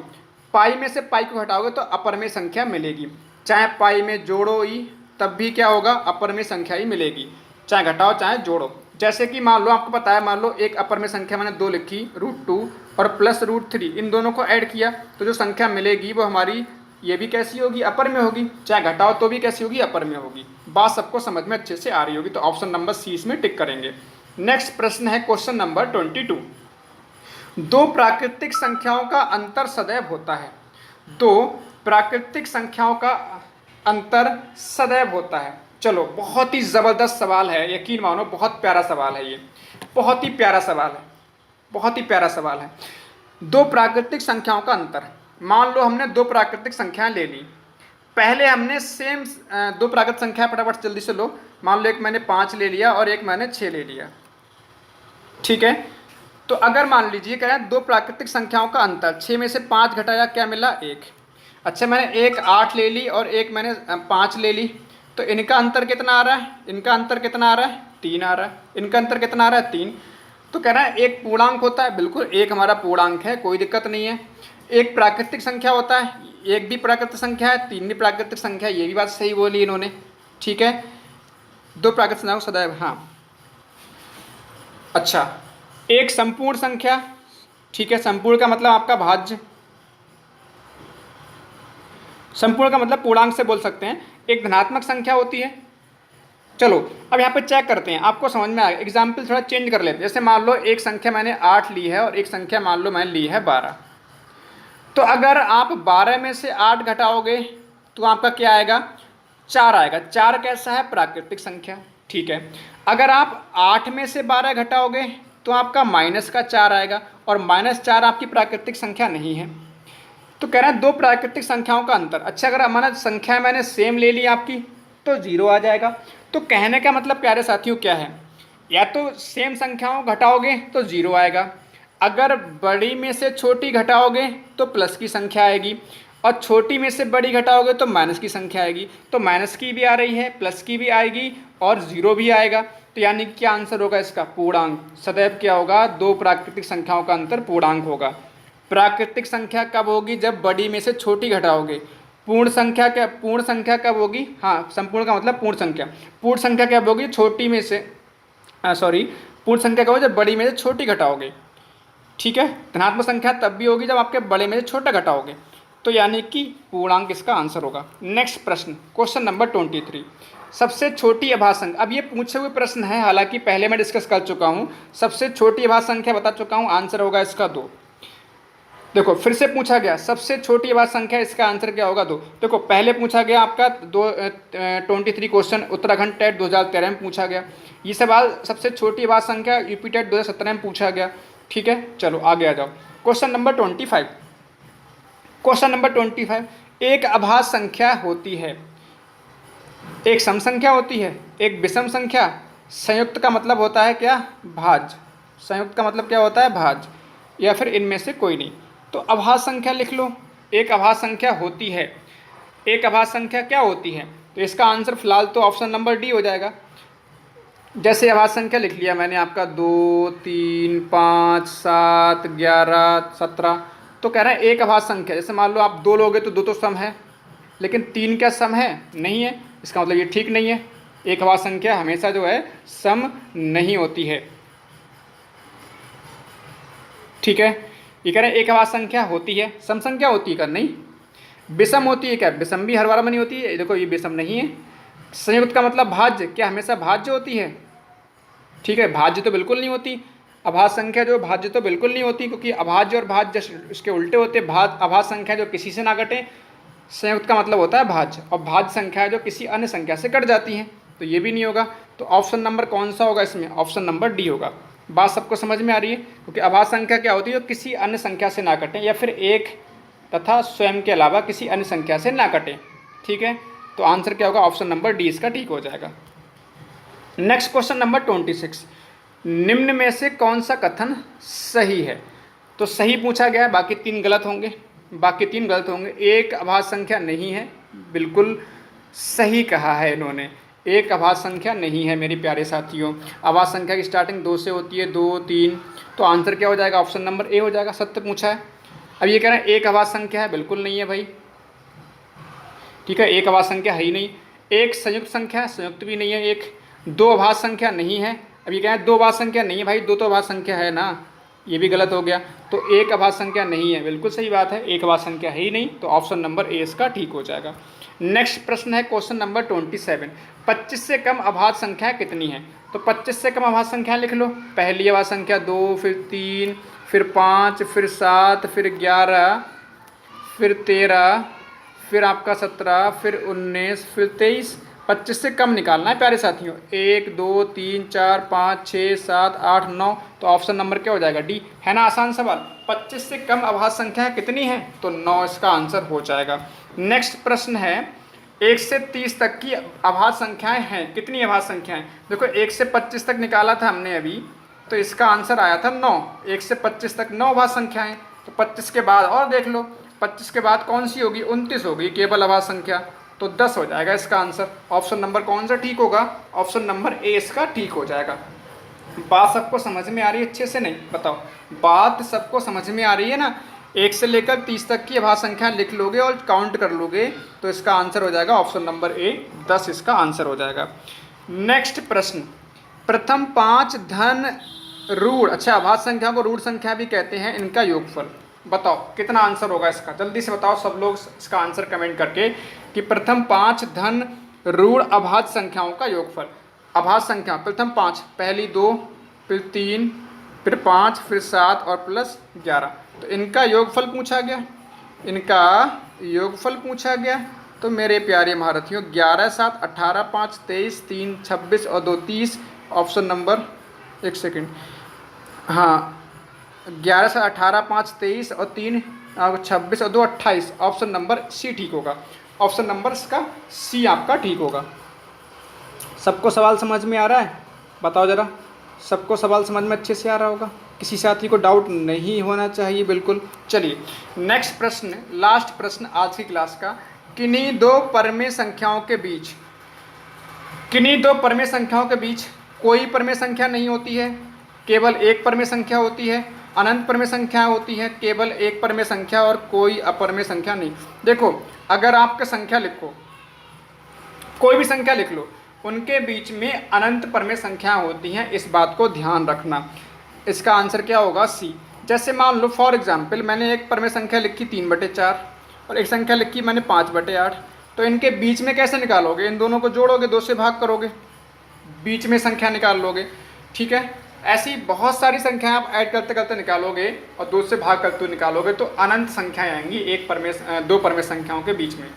पाई में से पाई को घटाओगे तो अपरमेय संख्या मिलेगी, चाहे पाई में जोड़ो ई तब भी क्या होगा, अपरमेय संख्या ही मिलेगी, चाहे घटाओ चाहे जोड़ो। जैसे कि मान लो, आपको पता है, मान लो एक अपरमेय संख्या मैंने 2 लिखी, √2 और प्लस √3, इन दोनों को ऐड किया तो जो संख्या मिलेगी वो हमारी ये भी कैसी होगी, अपर में होगी, चाहे घटाओ तो भी कैसी होगी, अपर में होगी। बात सबको समझ में अच्छे से आ रही होगी, तो ऑप्शन नंबर सी इसमें टिक करेंगे। नेक्स्ट प्रश्न है क्वेश्चन नंबर 22। दो प्राकृतिक संख्याओं का अंतर सदैव होता है। दो प्राकृतिक संख्याओं का अंतर सदैव होता है। चलो, बहुत ही ज़बरदस्त सवाल है, यकीन मानो बहुत प्यारा सवाल है ये, बहुत ही प्यारा सवाल है, बहुत ही प्यारा सवाल है। दो प्राकृतिक संख्याओं का अंतर, मान लो हमने दो प्राकृतिक संख्याएं ले ली। पहले हमने सेम दो प्राकृतिक संख्या, फटाफट जल्दी से लो। मान लो एक मैंने 5 ले लिया और एक मैंने 6 ले लिया, ठीक है। तो अगर मान लीजिए कह रहे हैं दो प्राकृतिक संख्याओं का अंतर, 6 में से 5 घटाया क्या मिला, 1। अच्छा, मैंने एक 8 ले ली और एक मैंने 5 ले ली, तो इनका अंतर कितना आ रहा है? इनका अंतर कितना आ रहा है? 3 आ रहा है। इनका अंतर कितना आ रहा है? 3। तो कह रहा है एक पूर्णांक होता है, बिल्कुल एक हमारा पूर्णांक है, कोई दिक्कत नहीं है। एक प्राकृतिक संख्या होता है, एक भी प्राकृतिक संख्या है, 3 भी प्राकृतिक संख्या है, ये भी बात सही बोली इन्होंने, ठीक है। दो प्राकृतिक संख्याओं सदैव, हाँ। अच्छा, एक संपूर्ण संख्या, ठीक है, संपूर्ण का मतलब आपका भाज्य, संपूर्ण का मतलब पूर्णांक से बोल सकते हैं। एक धनात्मक संख्या होती है। चलो अब यहाँ पे चेक करते हैं, आपको समझ में आएगा। एग्जाम्पल थोड़ा चेंज कर लेते हैं। जैसे मान लो एक संख्या मैंने 8 ली है और एक संख्या मान लो मैंने ली है 12। तो अगर आप 12 में से 8 घटाओगे तो आपका क्या आएगा, 4 आएगा। 4 कैसा है, प्राकृतिक संख्या, ठीक है। अगर आप 8 में से 12 घटाओगे तो आपका माइनस का 4 आएगा, और -4 आपकी प्राकृतिक संख्या नहीं है। तो कह रहा है दो प्राकृतिक संख्याओं का अंतर। अच्छा, अगर हमारा संख्या मैंने सेम ले ली आपकी तो 0 आ जाएगा। तो कहने का मतलब प्यारे साथियों क्या है, या तो सेम संख्याओं घटाओगे तो 0 आएगा, अगर बड़ी में से छोटी घटाओगे तो प्लस की संख्या आएगी, और छोटी में से बड़ी घटाओगे तो माइनस की संख्या आएगी। तो माइनस की भी आ रही है, प्लस की भी आएगी, और 0 भी आएगा। तो यानी कि क्या आंसर होगा इसका, पूर्णांक। सदैव क्या होगा, दो प्राकृतिक संख्याओं का अंतर पूर्णांक होगा। प्राकृतिक संख्या कब होगी, जब बड़ी में से छोटी घटाओगे। पूर्ण संख्या कब होगी, हाँ संपूर्ण का मतलब पूर्ण संख्या। पूर्ण संख्या कब होगी, छोटी में से पूर्ण संख्या कब होगी, जब बड़ी में से छोटी घटाओगे, ठीक है। धनात्मक संख्या तब भी होगी जब आपके बड़े में से छोटा घटाओगे। तो यानी कि पूर्णांक इसका आंसर होगा। नेक्स्ट प्रश्न, क्वेश्चन नंबर 23, सबसे छोटी अभाज्य संख्या। अब ये पूछे हुए प्रश्न है, हालांकि पहले मैं डिस्कस कर चुका हूँ, सबसे छोटी अभाज्य संख्या बता चुका हूँ, आंसर होगा इसका 2। देखो फिर से पूछा गया सबसे छोटी अभाज्य संख्या, इसका आंसर क्या होगा 2। देखो पहले पूछा गया आपका 23 क्वेश्चन उत्तराखंड टेट 2013 में पूछा गया। ये सवाल सबसे छोटी अभाज्य संख्या यूपी टेट 2017 में पूछा गया, ठीक है। चलो आगे आ जाओ, क्वेश्चन नंबर 25। क्वेश्चन नंबर 25, एक अभाज्य संख्या होती है, एक सम संख्या होती है, एक विषम संख्या, संयुक्त का मतलब होता है क्या, भाज्य। संयुक्त का मतलब क्या होता है, भाज्य, या फिर इनमें से कोई नहीं। तो अभाज्य संख्या लिख लो, एक अभाज्य संख्या होती है। एक अभाज्य संख्या क्या होती है, तो इसका आंसर फिलहाल तो ऑप्शन नंबर डी हो जाएगा। जैसे अभाज्य संख्या लिख लिया मैंने आपका 2, 3, 5, 7, 11, 17। तो कह रहा है एक अभाज्य संख्या, जैसे मान लो आप 2 लोगे तो 2 तो सम है, लेकिन 3 क्या सम है, नहीं है। इसका मतलब ये ठीक नहीं है, एक अभाज्य संख्या हमेशा जो है सम नहीं होती है, ठीक है। ये कह रहे हैं एक अभाज्य संख्या होती है, सम संख्या होती है क्या, नहीं। विषम होती है क्या, विषम भी हर बार में नहीं होती है, देखो ये विषम नहीं है। संयुक्त का मतलब भाज्य, क्या हमेशा भाज्य होती है, ठीक है। भाज्य तो बिल्कुल नहीं होती, अभाज्य संख्या जो भाज्य तो बिल्कुल नहीं होती, क्योंकि अभाज्य और भाज्य इसके उल्टे होते। अभाज्य संख्या जो किसी से ना कटे, संयुक्त का मतलब होता है भाज्य, और भाज्य संख्या जो किसी अन्य संख्या से कट जाती हैं, तो ये भी नहीं होगा। तो ऑप्शन नंबर कौन सा होगा इसमें, ऑप्शन नंबर डी होगा। बात सबको समझ में आ रही है, क्योंकि अभाज्य संख्या क्या होती है, जो किसी अन्य संख्या से ना कटे, या फिर एक तथा स्वयं के अलावा किसी अन्य संख्या से ना कटे, ठीक है। तो आंसर क्या होगा, ऑप्शन नंबर डी इसका ठीक हो जाएगा। नेक्स्ट क्वेश्चन नंबर 26, निम्न में से कौन सा कथन सही है। तो सही पूछा गया है, बाकी 3 गलत होंगे, एक अभाज्य संख्या नहीं है, बिल्कुल सही कहा है इन्होंने, एक अभाज्य संख्या नहीं है मेरे प्यारे साथियों। अभाज्य संख्या की स्टार्टिंग 2 से होती है, 2, 3। तो आंसर क्या हो जाएगा, ऑप्शन नंबर ए हो जाएगा, सत्य पूछा है। अब ये कह रहे हैं एक अभाज्य संख्या है, बिल्कुल नहीं है भाई, ठीक है, एक अभाज्य संख्या है ही नहीं। एक संयुक्त संख्या है, संयुक्त भी नहीं है। एक दो अभाज्य संख्या नहीं है, अब ये कह रहे हैं 2 अभाज्य संख्या नहीं है भाई, 2 तो अभाज्य संख्या है ना, ये भी गलत हो गया। तो एक अभाज्य संख्या नहीं है, बिल्कुल सही बात है, एक अभाज्य संख्या है ही नहीं। तो ऑप्शन नंबर ए इसका ठीक हो जाएगा। नेक्स्ट प्रश्न है क्वेश्चन नंबर 27, 25 से कम अभाज्य संख्या कितनी है। तो 25 से कम अभाज्य संख्या लिख लो। पहली अभाज्य संख्या 2, फिर 3, फिर 5, फिर 7, फिर 11, फिर 13, फिर आपका 17, फिर 19, फिर 23। 25 से कम निकालना है प्यारे साथियों, 1, 2, 3, 4, 5, 6, 7, 8, 9। तो ऑप्शन नंबर क्या हो जाएगा, डी, है ना, आसान सवाल। 25 से कम अभाज्य संख्या कितनी है, तो 9 इसका आंसर हो जाएगा। नेक्स्ट प्रश्न है 1 से 30 तक की अभाज्य संख्याएं हैं, कितनी अभाज्य संख्याएं। देखो 1 से 25 तक निकाला था हमने अभी, तो इसका आंसर आया था 9। 1 से 25 तक 9 अभाज्य संख्याएं। तो 25 के बाद और देख लो, 25 के बाद कौन सी होगी, 29 होगी केवल अभाज्य संख्या, तो 10 हो जाएगा इसका आंसर। ऑप्शन नंबर कौन सा ठीक होगा, ऑप्शन नंबर ए इसका ठीक हो जाएगा। बात सबको समझ में आ रही है अच्छे से, नहीं बताओ, बात सबको समझ में आ रही है ना। 1 से लेकर 30 तक की अभाज्य संख्या लिख लोगे और काउंट कर लोगे, तो इसका आंसर हो जाएगा ऑप्शन नंबर ए, 10 इसका आंसर हो जाएगा। नेक्स्ट प्रश्न, प्रथम 5 धन ऋण, अच्छा अभाज्य संख्या को ऋण संख्या भी कहते हैं, इनका योगफल बताओ कितना आंसर होगा इसका, जल्दी से बताओ सब लोग इसका आंसर कमेंट करके कि प्रथम 5 धन ऋण अभाज्य संख्याओं का योगफल। अभाज्य संख्या प्रथम 5, पहली 2, फिर 3, फिर 5, फिर 7 और प्लस 11, तो इनका योगफल पूछा गया। इनका योगफल पूछा गया। तो मेरे प्यारे महारथियों 11 7 18 5 23 3 26 और 2 30, ऑप्शन नंबर, एक सेकंड, हाँ 11 से 18 5 23 और 3 26 और 2 28, ऑप्शन नंबर सी ठीक होगा। ऑप्शन नंबर इसका सी आपका ठीक होगा। सबको सवाल समझ में आ रहा है? बताओ ज़रा, सबको सवाल समझ में अच्छे से आ रहा होगा? किसी साथी को डाउट नहीं होना चाहिए, बिल्कुल। चलिए नेक्स्ट प्रश्न, लास्ट प्रश्न आज की क्लास का। किन्हीं दो परमेय संख्याओं के बीच, किन्हीं दो परमेय संख्याओं के बीच कोई परमेय संख्या नहीं होती है, केवल एक परमेय संख्या होती है। अनंत परमेय संख्या होती है, केवल एक परमेय संख्या और कोई अपरमेय संख्या नहीं। देखो, अगर आपका संख्या लिखो, कोई भी संख्या लिख लो, उनके बीच में अनंत परमेय संख्या होती हैं, इस बात को ध्यान रखना। इसका आंसर क्या होगा? सी। जैसे मान लो फॉर एग्जांपल मैंने एक परमेय संख्या लिखी 3/4 और एक संख्या लिखी मैंने 5/8, तो इनके बीच में कैसे निकालोगे? इन दोनों को जोड़ोगे, 2 से भाग करोगे, बीच में संख्या निकाल लोगे, ठीक है। ऐसी बहुत सारी संख्याएं आप ऐड करते करते निकालोगे और 2 से भाग करते निकालोगे तो अनंत संख्याएं आएंगी दो परमेय संख्याओं के बीच में।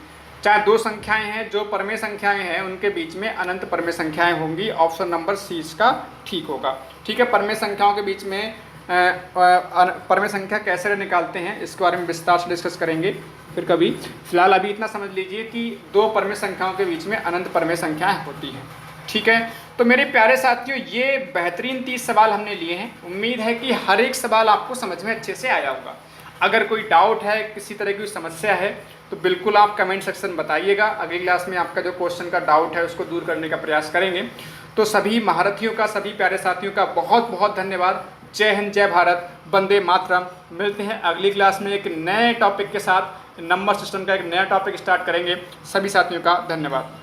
चाहे 2 संख्याएं हैं, जो परमेय संख्याएं हैं उनके बीच में अनंत परमेय संख्याएं होंगी। ऑप्शन नंबर सी इसका ठीक होगा, ठीक है। परमेय संख्याओं के बीच में परमेय संख्या कैसे निकालते हैं इसके बारे में विस्तार से डिस्कस करेंगे फिर कभी। फिलहाल अभी इतना समझ लीजिए कि 2 परमेय संख्याओं के बीच में अनंत परमेय संख्याएं होती हैं, ठीक है। तो मेरे प्यारे साथियों, ये बेहतरीन 30 सवाल हमने लिए हैं। उम्मीद है कि हर एक सवाल आपको समझ में अच्छे से आया होगा। अगर कोई डाउट है, किसी तरह की समस्या है, तो बिल्कुल आप कमेंट सेक्शन बताइएगा। अगली क्लास में आपका जो क्वेश्चन का डाउट है उसको दूर करने का प्रयास करेंगे। तो सभी महारथियों का, सभी प्यारे साथियों का बहुत बहुत धन्यवाद। जय हिंद, जय भारत, वंदे मातरम। मिलते हैं अगली क्लास में एक नए टॉपिक के साथ। नंबर सिस्टम का एक नया टॉपिक स्टार्ट करेंगे। सभी साथियों का धन्यवाद।